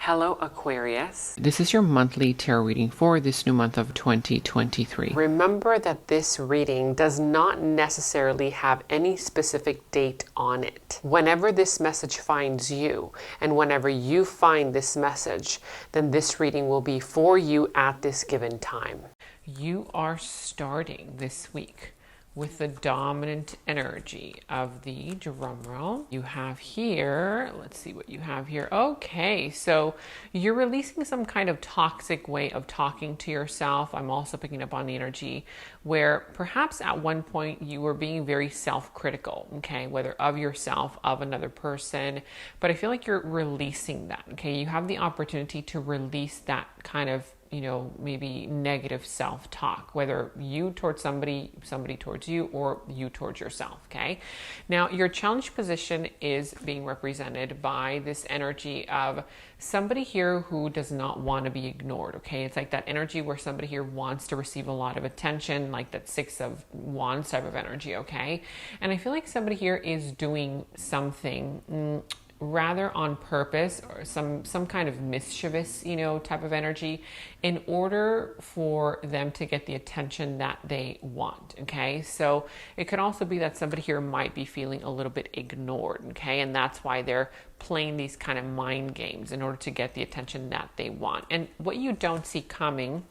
Hello, Aquarius. This is your monthly tarot reading for this new month of 2023. Remember that this reading does not necessarily have any specific date on it. Whenever this message finds you, and whenever you find this message, then this reading will be for you at this given time. You are starting this week with the dominant energy of the drum roll. You have here, let's see what you have here. Okay, so you're releasing some kind of toxic way of talking to yourself. I'm also picking up on the energy where perhaps at one point you were being very self-critical, okay, whether of yourself, of another person, but I feel like you're releasing that, okay? You have the opportunity to release that kind of, maybe negative self-talk, whether you towards somebody towards you, or you towards yourself, okay? Now, your challenge position is being represented by this energy of somebody here who does not want to be ignored, okay? It's like that energy where somebody here wants to receive a lot of attention, like that Six of Wands type of energy, okay? And I feel like somebody here is doing something rather on purpose, or some kind of mischievous, type of energy, in order for them to get the attention that they want, okay? So it could also be that somebody here might be feeling a little bit ignored, okay? And that's why they're playing these kind of mind games in order to get the attention that they want. And what you don't see coming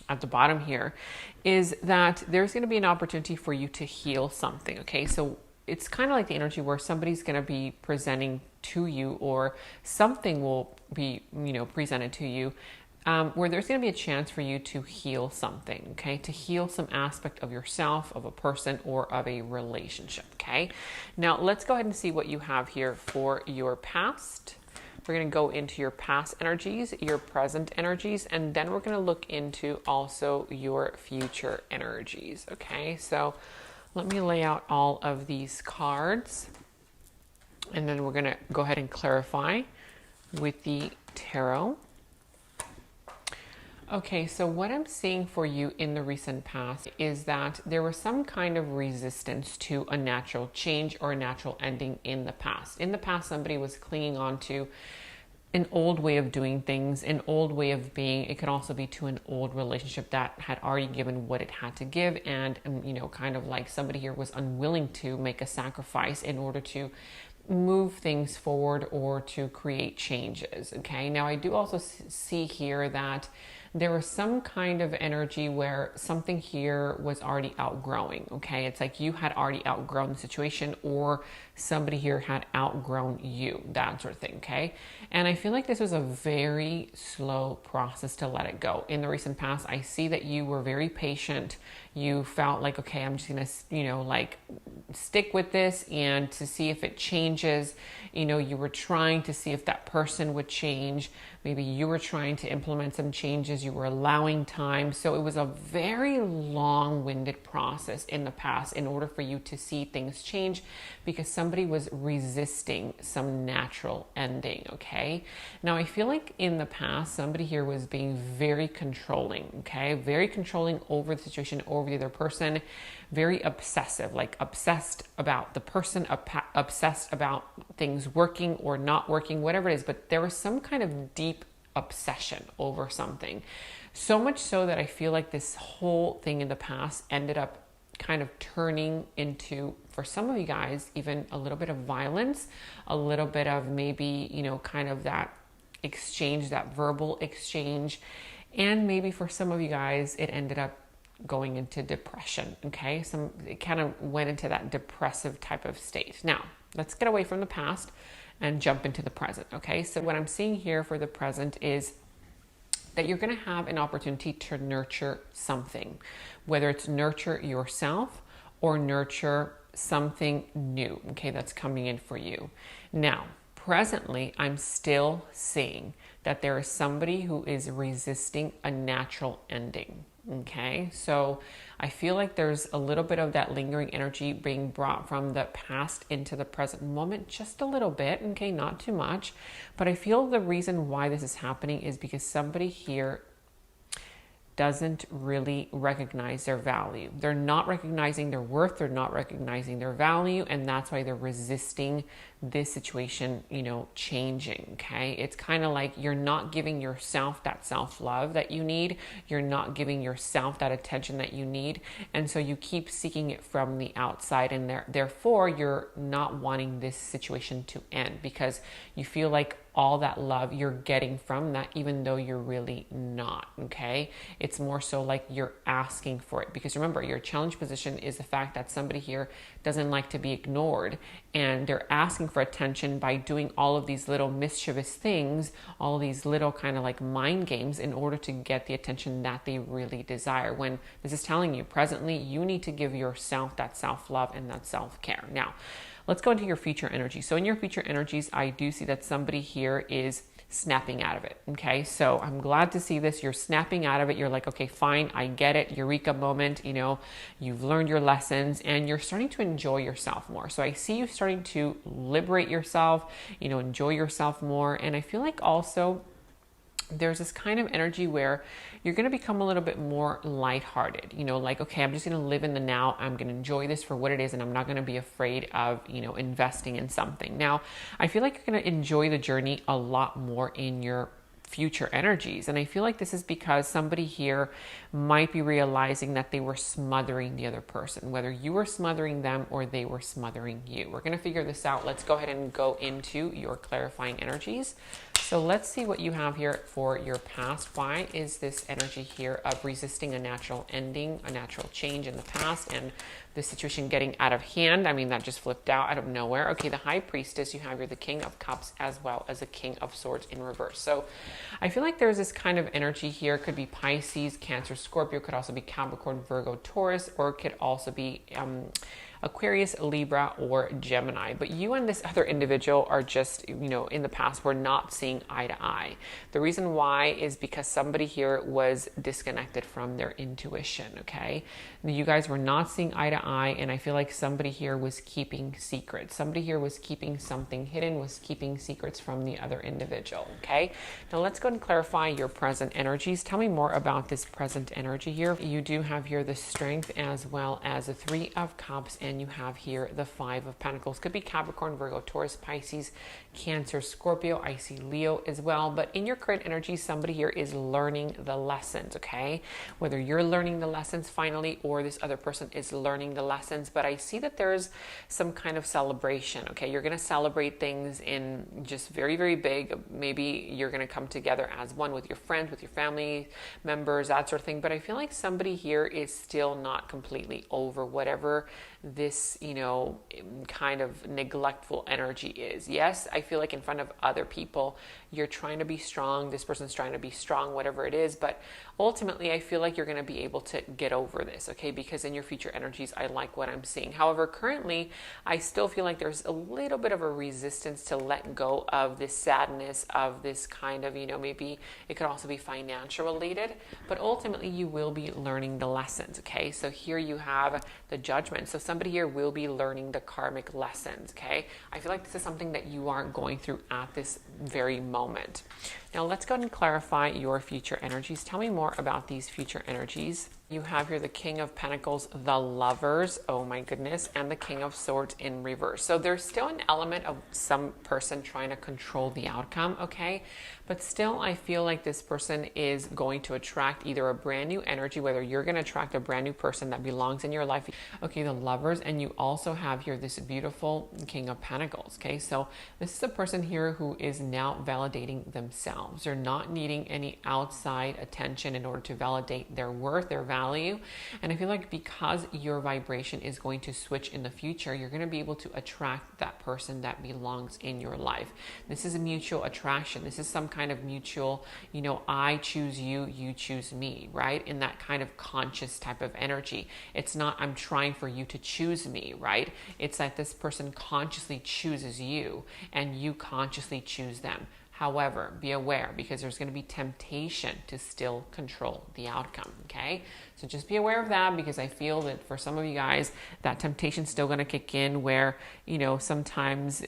at the bottom here is that there's going to be an opportunity for you to heal something, okay? So it's kind of like the energy where somebody's going to be presenting to you, or something will be, presented to you, where there's going to be a chance for you to heal something, okay? To heal some aspect of yourself, of a person, or of a relationship, okay? Now, let's go ahead and see what you have here for your past. We're going to go into your past energies, your present energies, and then we're going to look into also your future energies, okay? So let me lay out all of these cards, and then we're going to go ahead and clarify with the tarot. Okay, so what I'm seeing for you in the recent past is that there was some kind of resistance to a natural change or a natural ending in the past. In the past, somebody was clinging on to an old way of doing things, an old way of being. It could also be to an old relationship that had already given what it had to give, and kind of like somebody here was unwilling to make a sacrifice in order to move things forward or to create changes, okay? Now, I do also see here that there was some kind of energy where something here was already outgrowing, okay? It's like you had already outgrown the situation, or somebody here had outgrown you, that sort of thing, okay? And I feel like this was a very slow process to let it go. In the recent past, I see that you were very patient. You felt like, okay, I'm just gonna, stick with this and to see if it changes. You were trying to see if that person would change. Maybe you were trying to implement some changes. You were allowing time. So it was a very long-winded process in the past in order for you to see things change, because somebody was resisting some natural ending, okay? Now, I feel like in the past, somebody here was being very controlling, okay? Very controlling over the situation, over the other person, very obsessive, like obsessed about the person, obsessed about things working or not working, whatever it is, but there was some kind of deep obsession over something. So much so that I feel like this whole thing in the past ended up kind of turning into, for some of you guys, even a little bit of violence, a little bit of maybe, kind of that exchange, that verbal exchange. And maybe for some of you guys, it ended up going into depression, okay? It kind of went into that depressive type of state. Now, let's get away from the past and jump into the present, okay? So what I'm seeing here for the present is that you're going to have an opportunity to nurture something, whether it's nurture yourself or nurture something new, okay, that's coming in for you. Now, presently, I'm still seeing that there is somebody who is resisting a natural ending, okay? So I feel like there's a little bit of that lingering energy being brought from the past into the present moment, just a little bit, okay, not too much. But I feel the reason why this is happening is because somebody here doesn't really recognize their value. They're not recognizing their worth, they're not recognizing their value, and that's why they're resisting this situation, you know, changing, okay? It's kind of like you're not giving yourself that self-love that you need. You're not giving yourself that attention that you need. And so you keep seeking it from the outside, and therefore you're not wanting this situation to end because you feel like all that love you're getting from that, even though you're really not, okay? It's more so like you're asking for it, because remember, your challenge position is the fact that somebody here doesn't like to be ignored, and they're asking for attention by doing all of these little mischievous things, all of these little kind of like mind games in order to get the attention that they really desire. When this is telling you presently, you need to give yourself that self-love and that self-care. Now, let's go into your future energy. So in your future energies, I do see that somebody here is snapping out of it. Okay. So I'm glad to see this. You're snapping out of it. You're like, okay, fine. I get it. Eureka moment. You know, you've learned your lessons and you're starting to enjoy yourself more. So I see you starting to liberate yourself, you know, enjoy yourself more. And I feel like also there's this kind of energy where you're going to become a little bit more lighthearted, you know, like, okay, I'm just going to live in the now. I'm going to enjoy this for what it is. And I'm not going to be afraid of, you know, investing in something. Now, I feel like you're going to enjoy the journey a lot more in your future energies. And I feel like this is because somebody here might be realizing that they were smothering the other person, whether you were smothering them or they were smothering you. We're going to figure this out. Let's go ahead and go into your clarifying energies. So let's see what you have here for your past. Why is this energy here of resisting a natural ending, a natural change in the past, and the situation getting out of hand? I mean, that just flipped out of nowhere. Okay, the High Priestess, you have here the King of Cups as well as the King of Swords in reverse. So I feel like there's this kind of energy here. It could be Pisces, Cancer, Scorpio, could also be Capricorn, Virgo, Taurus, or it could also be Aquarius, Libra, or Gemini. But you and this other individual are just, you know, in the past, we're not seeing eye to eye. The reason why is because somebody here was disconnected from their intuition, okay? You guys were not seeing eye to eye, and I feel like somebody here was keeping secrets. Somebody here was keeping something hidden, was keeping secrets from the other individual, okay? Now let's go and clarify your present energies. Tell me more about this present energy here. You do have here the Strength as well as the Three of Cups, and you have here the Five of Pentacles. Could be Capricorn, Virgo, Taurus, Pisces, Cancer, Scorpio. I see Leo as well. But in your current energy, somebody here is learning the lessons, okay? Whether you're learning the lessons finally or this other person is learning the lessons. But I see that there's some kind of celebration, okay? You're going to celebrate things in just very, very big. Maybe you're going to come together as one with your friends, with your family members, that sort of thing. But I feel like somebody here is still not completely over whatever this, you know, kind of neglectful energy is. Yes, I feel like in front of other people, you're trying to be strong. This person's trying to be strong, whatever it is. But ultimately, I feel like you're going to be able to get over this, okay? Because in your future energies, I like what I'm seeing. However, currently, I still feel like there's a little bit of a resistance to let go of this sadness, of this kind of, you know, maybe it could also be financial related. But ultimately, you will be learning the lessons, okay? So here you have the Judgment. So somebody here will be learning the karmic lessons, okay? I feel like this is something that you aren't going through at this very moment. Now let's go ahead and clarify your future energies. Tell me more about these future energies. You have here the King of Pentacles, the Lovers, oh my goodness, and the King of Swords in reverse. So there's still an element of some person trying to control the outcome, okay? But still, I feel like this person is going to attract either a brand new energy, whether you're going to attract a brand new person that belongs in your life. Okay, the Lovers, and you also have here this beautiful King of Pentacles, okay? So this is a person here who is now validating themselves. They're not needing any outside attention in order to validate their worth, their value. And I feel like because your vibration is going to switch in the future, you're going to be able to attract that person that belongs in your life. This is a mutual attraction. This is some kind of mutual, you know, I choose you, you choose me, right? In that kind of conscious type of energy. It's not I'm trying for you to choose me, right? It's that this person consciously chooses you and you consciously choose them. However, be aware, because there's going to be temptation to still control the outcome, okay? So just be aware of that, because I feel that for some of you guys, that temptation's still going to kick in where, you know, sometimes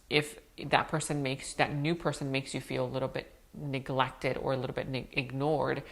if that new person makes you feel a little bit neglected or a little bit ignored,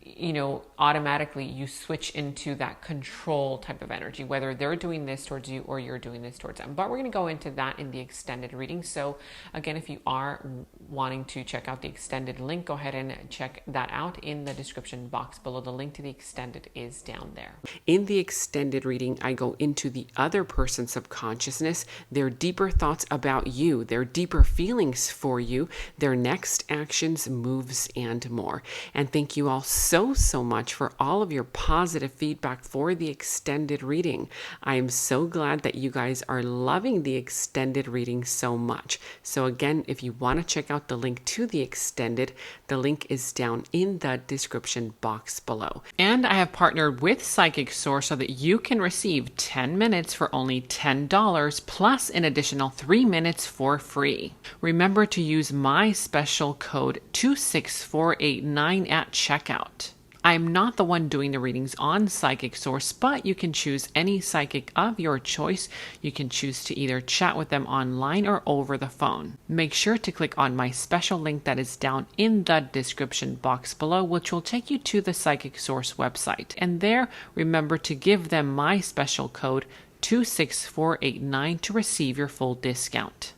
you know, automatically you switch into that control type of energy, whether they're doing this towards you or you're doing this towards them. But we're going to go into that in the extended reading. So again, if you are wanting to check out the extended link, go ahead and check that out in the description box below. The link to the extended is down there. In the extended reading, I go into the other person's subconsciousness, their deeper thoughts about you, their deeper feelings for you, their next actions, moves, and more. And thank you all so much for all of your positive feedback for the extended reading. I am so glad that you guys are loving the extended reading so much. So again, if you want to check out the link to the extended, the link is down in the description box below. And I have partnered with Psychic Source so that you can receive 10 minutes for only $10 plus an additional 3 minutes for free. Remember to use my special code 26489 at checkout. I'm not the one doing the readings on Psychic Source, but you can choose any psychic of your choice. You can choose to either chat with them online or over the phone. Make sure to click on my special link that is down in the description box below, which will take you to the Psychic Source website. And there, remember to give them my special code 26489 to receive your full discount.